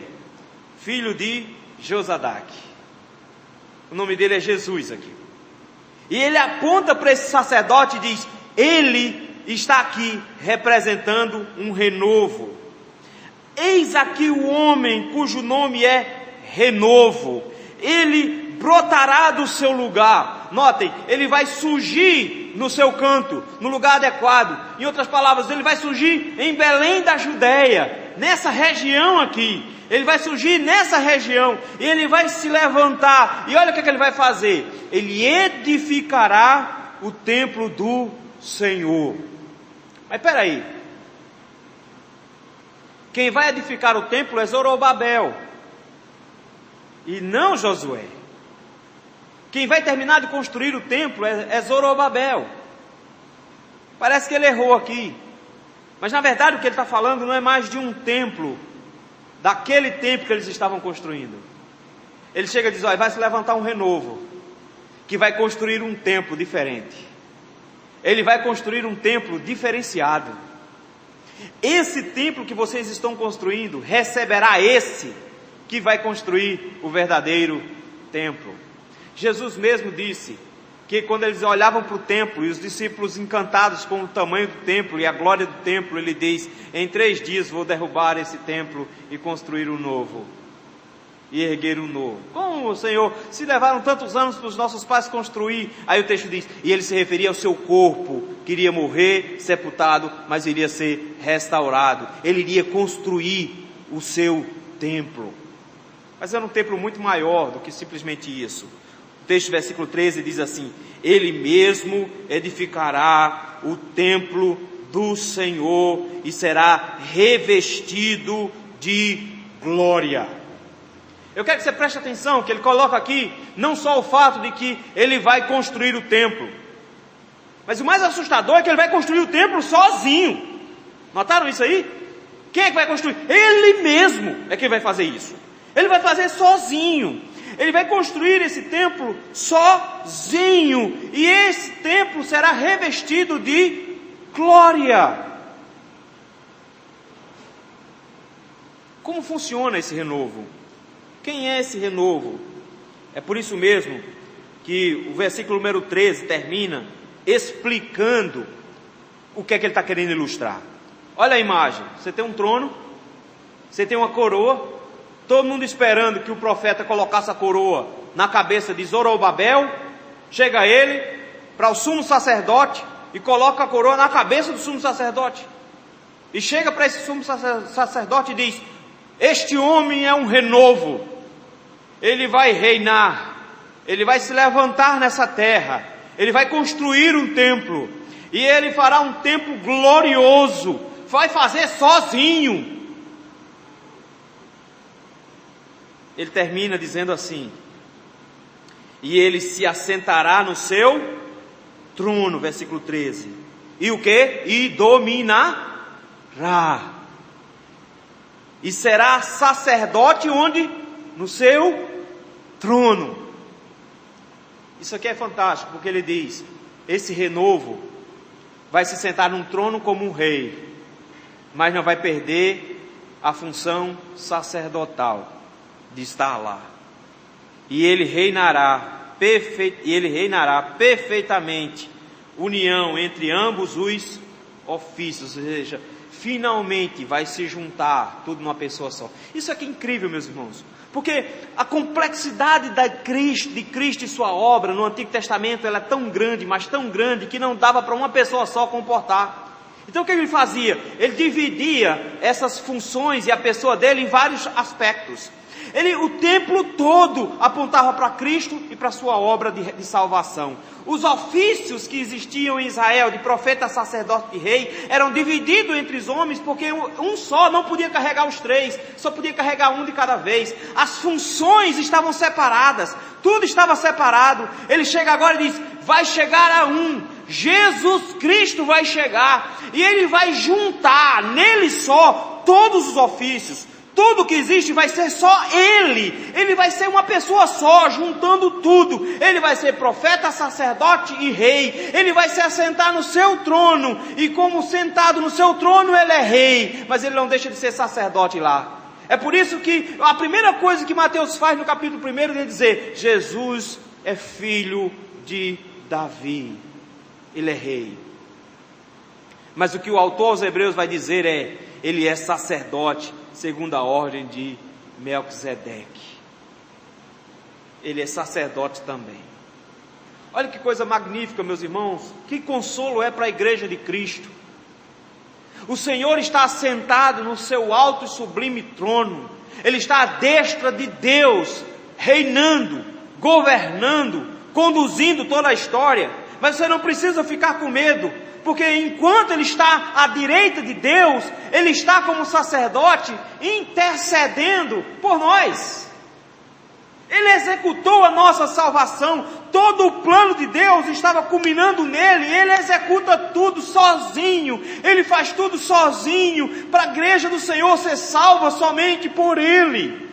filho de Josadaque. O nome dele é Jesus aqui. E ele aponta para esse sacerdote e diz: ele está aqui representando um renovo. Eis aqui o homem cujo nome é Renovo. Ele brotará do seu lugar. Notem, ele vai surgir no seu canto, no lugar adequado. Em outras palavras, ele vai surgir em Belém da Judeia, nessa região aqui. Ele vai surgir nessa região, e ele vai se levantar. E olha o que ele vai fazer: ele edificará o templo do Senhor. Mas espera aí, quem vai edificar o templo é Zorobabel e não Josué. Quem vai terminar de construir o templo é Zorobabel. Parece que ele errou aqui, mas na verdade o que ele está falando não é mais de um templo, daquele templo que eles estavam construindo. Ele chega e diz: olha, vai se levantar um renovo, que vai construir um templo diferente. Ele vai construir um templo diferenciado. Esse templo que vocês estão construindo receberá esse que vai construir o verdadeiro templo. Jesus mesmo disse que quando eles olhavam para o templo, e os discípulos encantados com o tamanho do templo e a glória do templo, ele diz: em 3 dias vou derrubar esse templo e construir um novo, e erguer um novo. Como, Senhor, se levaram tantos anos para os nossos pais construir? Aí o texto diz: e ele se referia ao seu corpo, que iria morrer, sepultado, mas iria ser restaurado. Ele iria construir o seu templo. Mas era um templo muito maior do que simplesmente isso. O texto, versículo 13, diz assim: ele mesmo edificará o templo do Senhor e será revestido de glória. Eu quero que você preste atenção, que ele coloca aqui, não só o fato de que ele vai construir o templo, mas o mais assustador é que ele vai construir o templo sozinho. Notaram isso aí? Quem é que vai construir? Ele mesmo é quem vai fazer isso. Ele vai fazer sozinho. Ele vai construir esse templo sozinho. E esse templo será revestido de glória. Como funciona esse renovo? Quem é esse renovo? É por isso mesmo que o versículo número 13 termina explicando o que é que ele está querendo ilustrar. Olha a imagem, você tem um trono, você tem uma coroa, todo mundo esperando que o profeta colocasse a coroa na cabeça de Zorobabel. Chega ele para o sumo sacerdote e coloca a coroa na cabeça do sumo sacerdote. E chega para esse sumo sacerdote e diz: este homem é um renovo, ele vai reinar, ele vai se levantar nessa terra, ele vai construir um templo, e ele fará um templo glorioso, vai fazer sozinho. Ele termina dizendo assim: e ele se assentará no seu trono, versículo 13, e o que? E dominará, e será sacerdote onde? No seu trono. Isso aqui é fantástico, porque ele diz: esse renovo vai se sentar num trono como um rei, mas não vai perder a função sacerdotal de estar lá. E ele reinará perfeitamente união entre ambos os ofícios, ou seja, finalmente vai se juntar tudo numa pessoa só. Isso aqui é incrível, meus irmãos, porque a complexidade de Cristo e sua obra no Antigo Testamento, ela é tão grande, mas tão grande, que não dava para uma pessoa só comportar. Então o que ele fazia? Ele dividia essas funções e a pessoa dele em vários aspectos. O templo todo apontava para Cristo e para a sua obra de salvação. Os ofícios que existiam em Israel, de profeta, sacerdote e rei, eram divididos entre os homens, porque um só não podia carregar os três, só podia carregar um de cada vez. As funções estavam separadas, tudo estava separado. Ele chega agora e diz: vai chegar a um, Jesus Cristo vai chegar, e ele vai juntar nele só todos os ofícios. Tudo que existe vai ser só ele vai ser uma pessoa só, juntando tudo. Ele vai ser profeta, sacerdote e rei. Ele vai se assentar no seu trono, e como sentado no seu trono ele é rei, mas ele não deixa de ser sacerdote lá. É por isso que a primeira coisa que Mateus faz no capítulo 1 é dizer: Jesus é filho de Davi, ele é rei. Mas o que o autor aos Hebreus vai dizer é: ele é sacerdote segundo a ordem de Melquisedeque. Ele é sacerdote também. Olha que coisa magnífica, meus irmãos, que consolo é para a igreja de Cristo. O Senhor está assentado no seu alto e sublime trono, ele está à destra de Deus, reinando, governando, conduzindo toda a história. Mas você não precisa ficar com medo, porque enquanto ele está à direita de Deus, ele está como sacerdote intercedendo por nós. Ele executou a nossa salvação, todo o plano de Deus estava culminando nele, ele executa tudo sozinho, ele faz tudo sozinho, para a igreja do Senhor ser salva somente por ele.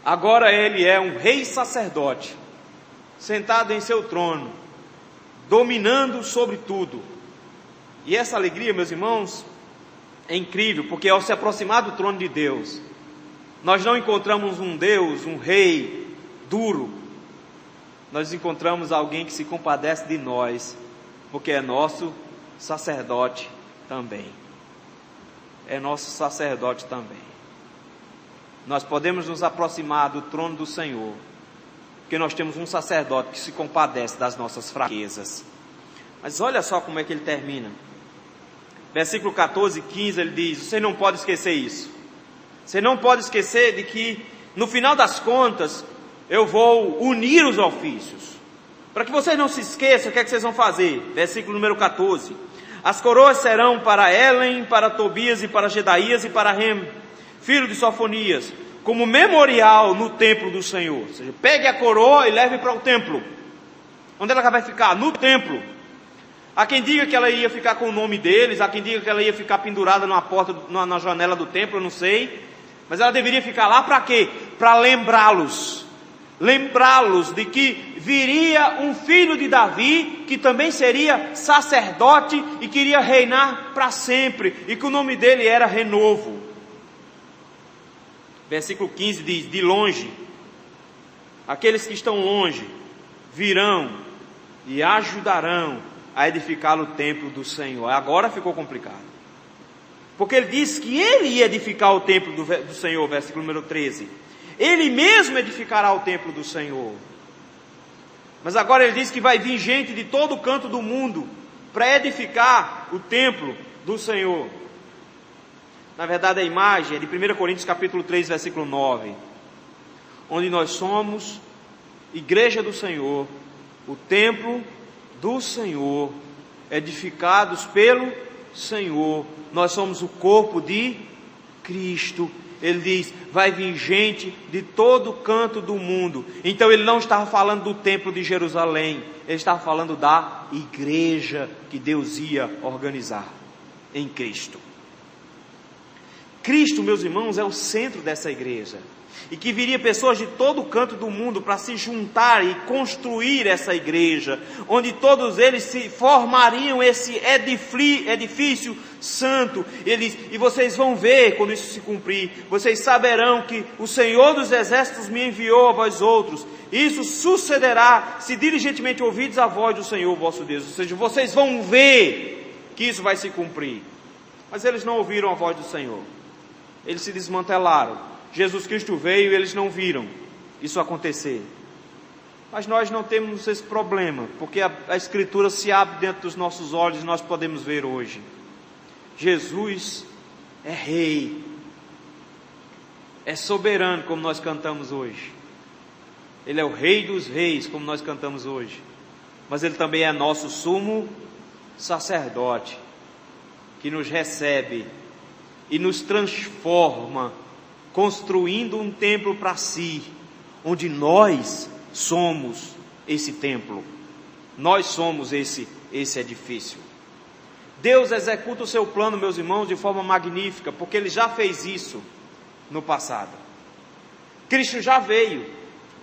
Agora ele é um rei sacerdote, sentado em seu trono, dominando sobre tudo. E essa alegria, meus irmãos, é incrível, porque ao se aproximar do trono de Deus, nós não encontramos um Deus, um rei duro. Nós encontramos alguém que se compadece de nós, porque é nosso sacerdote também. É nosso sacerdote também. Nós podemos nos aproximar do trono do Senhor, porque nós temos um sacerdote que se compadece das nossas fraquezas. Mas olha só como é que ele termina. Versículo 14 e 15 ele diz: você não pode esquecer isso. Você não pode esquecer de que no final das contas eu vou unir os ofícios. Para que vocês não se esqueçam, o que é que vocês vão fazer? Versículo número 14: as coroas serão para Helen, para Tobias e para Gedaías e para Rem. filho de Sofonias, como memorial no templo do Senhor. Ou seja, pegue a coroa e leve para o templo. Onde ela vai ficar? No templo. Há quem diga que ela ia ficar com o nome deles, há quem diga que ela ia ficar pendurada numa porta, na janela do templo, eu não sei. Mas ela deveria ficar lá para quê? Para lembrá-los. Lembrá-los de que viria um filho de Davi, que também seria sacerdote e que iria reinar para sempre, e que o nome dele era Renovo. Versículo 15 diz: de longe, aqueles que estão longe virão e ajudarão a edificar o templo do Senhor. Agora ficou complicado, porque ele disse que ele ia edificar o templo do Senhor, versículo número 13. Ele mesmo edificará o templo do Senhor. Mas agora ele diz que vai vir gente de todo canto do mundo para edificar o templo do Senhor. Na verdade, a imagem é de 1 Coríntios capítulo 3, versículo 9, onde nós somos igreja do Senhor, o templo do Senhor, edificados pelo Senhor. Nós somos o corpo de Cristo. Ele diz, vai vir gente de todo canto do mundo. Então ele não estava falando do templo de Jerusalém, ele estava falando da igreja que Deus ia organizar em Cristo. Cristo, meus irmãos, é o centro dessa igreja, e que viria pessoas de todo canto do mundo para se juntar e construir essa igreja, onde todos eles se formariam esse edifício santo. Ele diz, e vocês vão ver quando isso se cumprir, vocês saberão que o Senhor dos Exércitos me enviou a vós outros. Isso sucederá se diligentemente ouvides a voz do Senhor vosso Deus. Ou seja, vocês vão ver que isso vai se cumprir. Mas eles não ouviram a voz do Senhor, eles se desmantelaram. Jesus Cristo veio e eles não viram isso acontecer. Mas nós não temos esse problema, porque a Escritura se abre dentro dos nossos olhos e nós podemos ver hoje. Jesus é Rei, é soberano, como nós cantamos hoje. Ele é o Rei dos Reis, como nós cantamos hoje. Mas Ele também é nosso sumo sacerdote, que nos recebe e nos transforma, construindo um templo para si, onde nós somos esse templo, nós somos esse edifício. Deus executa o seu plano, meus irmãos, de forma magnífica, porque Ele já fez isso no passado. Cristo já veio,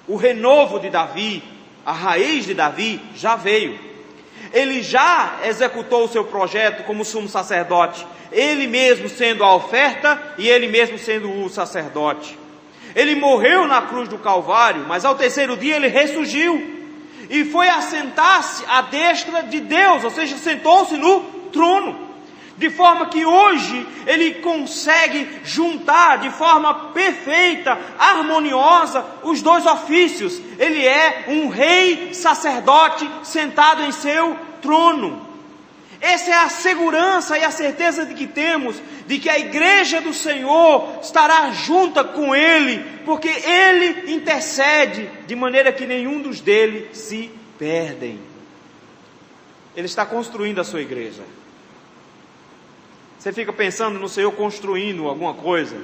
o renovo de Davi, a raiz de Davi já veio. Ele já executou o seu projeto como sumo sacerdote, Ele mesmo sendo a oferta e Ele mesmo sendo o sacerdote. Ele morreu na cruz do Calvário, mas ao terceiro dia Ele ressurgiu e foi assentar-se à destra de Deus, ou seja, sentou-se no trono, de forma que hoje Ele consegue juntar de forma perfeita, harmoniosa, os dois ofícios. Ele é um rei sacerdote sentado em seu trono. Essa é a segurança e a certeza de que temos, de que a igreja do Senhor estará junta com Ele, porque Ele intercede de maneira que nenhum dos dele se perdem. Ele está construindo a sua igreja. Você fica pensando no Senhor construindo alguma coisa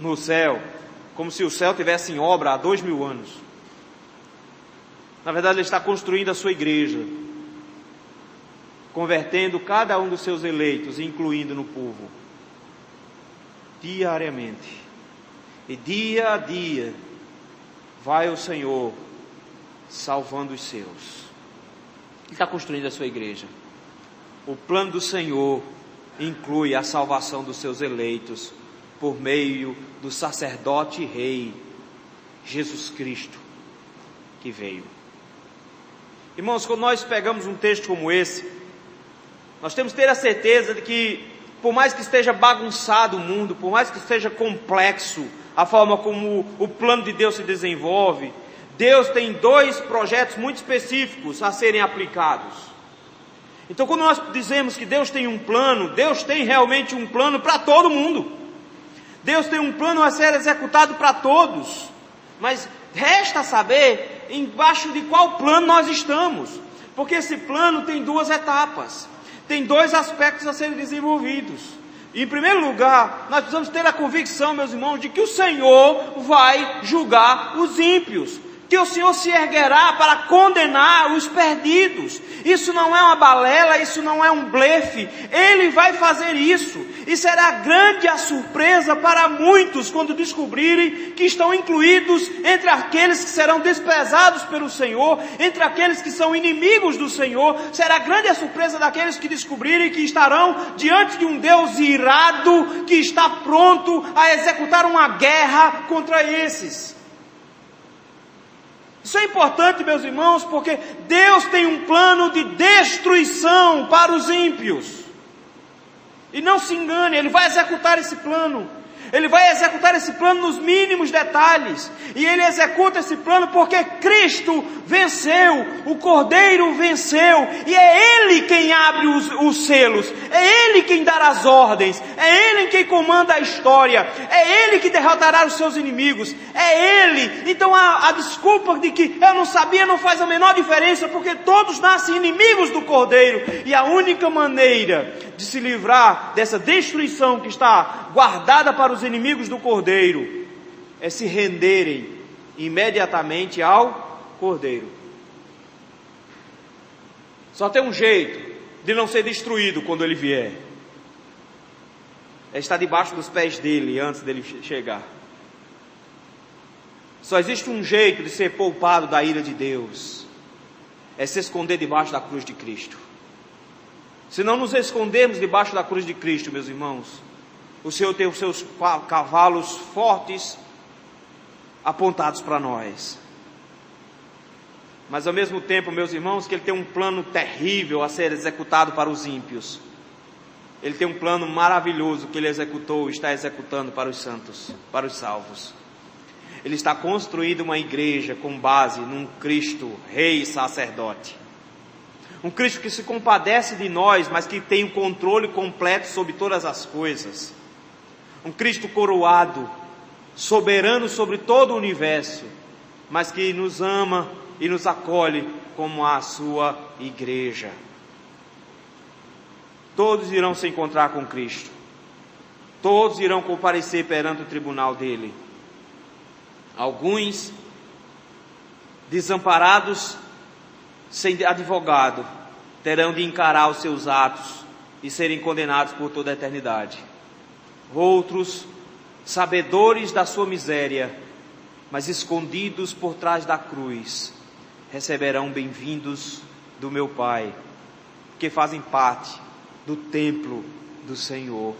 no céu, como se o céu tivesse em obra há 2000 anos. Na verdade, Ele está construindo a sua igreja, convertendo cada um dos seus eleitos, incluindo no povo, diariamente. E dia a dia, vai o Senhor salvando os seus. Ele está construindo a sua igreja. O plano do Senhor inclui a salvação dos seus eleitos, por meio do sacerdote e rei, Jesus Cristo, que veio. Irmãos, quando nós pegamos um texto como esse, nós temos que ter a certeza de que, por mais que esteja bagunçado o mundo, por mais que esteja complexo a forma como o plano de Deus se desenvolve, Deus tem dois projetos muito específicos a serem aplicados. Então, quando nós dizemos que Deus tem um plano, Deus tem realmente um plano para todo mundo. Deus tem um plano a ser executado para todos. Mas resta saber embaixo de qual plano nós estamos, porque esse plano tem duas etapas, tem dois aspectos a serem desenvolvidos. Em primeiro lugar, nós precisamos ter a convicção, meus irmãos, de que o Senhor vai julgar os ímpios, que o Senhor se erguerá para condenar os perdidos. Isso não é uma balela, isso não é um blefe. Ele vai fazer isso. E será grande a surpresa para muitos quando descobrirem que estão incluídos entre aqueles que serão desprezados pelo Senhor, entre aqueles que são inimigos do Senhor. Será grande a surpresa daqueles que descobrirem que estarão diante de um Deus irado, que está pronto a executar uma guerra contra esses. Isso é importante, meus irmãos, porque Deus tem um plano de destruição para os ímpios. E não se engane, Ele vai executar esse plano. Ele vai executar esse plano nos mínimos detalhes. E Ele executa esse plano porque Cristo venceu, o Cordeiro venceu. E é Ele quem abre os selos, é Ele quem dá as ordens, é Ele quem comanda a história, é Ele que derrotará os seus inimigos, é Ele. Então a desculpa de que eu não sabia não faz a menor diferença, porque todos nascem inimigos do Cordeiro. E a única maneira de se livrar dessa destruição que está guardada para os inimigos do Cordeiro é se renderem imediatamente ao Cordeiro. Só tem um jeito de não ser destruído quando ele vier: é estar debaixo dos pés dele antes dele chegar. Só existe um jeito de ser poupado da ira de Deus: é se esconder debaixo da cruz de Cristo. Se não nos escondermos debaixo da cruz de Cristo, meus irmãos, o Senhor tem os seus cavalos fortes apontados para nós. Mas ao mesmo tempo, meus irmãos, que Ele tem um plano terrível a ser executado para os ímpios. Ele tem um plano maravilhoso que Ele executou e está executando para os santos, para os salvos. Ele está construindo uma igreja com base num Cristo, Rei e Sacerdote. Um Cristo que se compadece de nós, mas que tem o controle completo sobre todas as coisas. Um Cristo coroado, soberano sobre todo o universo, mas que nos ama e nos acolhe como a sua igreja. Todos irão se encontrar com Cristo. Todos irão comparecer perante o tribunal dele. Alguns desamparados, sem advogado, terão de encarar os seus atos e serem condenados por toda a eternidade. Outros, sabedores da sua miséria, mas escondidos por trás da cruz, receberão bem-vindos do meu Pai, que fazem parte do templo do Senhor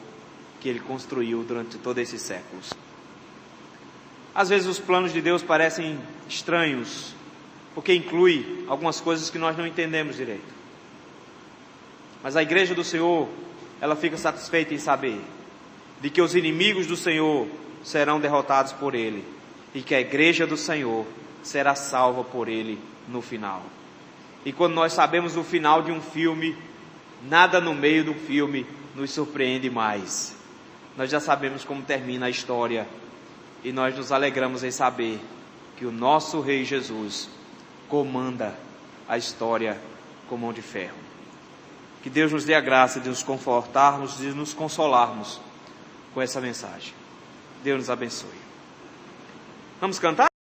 que Ele construiu durante todos esses séculos. Às vezes os planos de Deus parecem estranhos, porque inclui algumas coisas que nós não entendemos direito. Mas a igreja do Senhor, ela fica satisfeita em saber de que os inimigos do Senhor serão derrotados por Ele, e que a igreja do Senhor será salva por Ele no final. E quando nós sabemos o final de um filme, nada no meio do filme nos surpreende mais. Nós já sabemos como termina a história, e nós nos alegramos em saber que o nosso Rei Jesus comanda a história com mão de ferro. Que Deus nos dê a graça de nos confortarmos, de nos consolarmos com essa mensagem. Deus nos abençoe. Vamos cantar?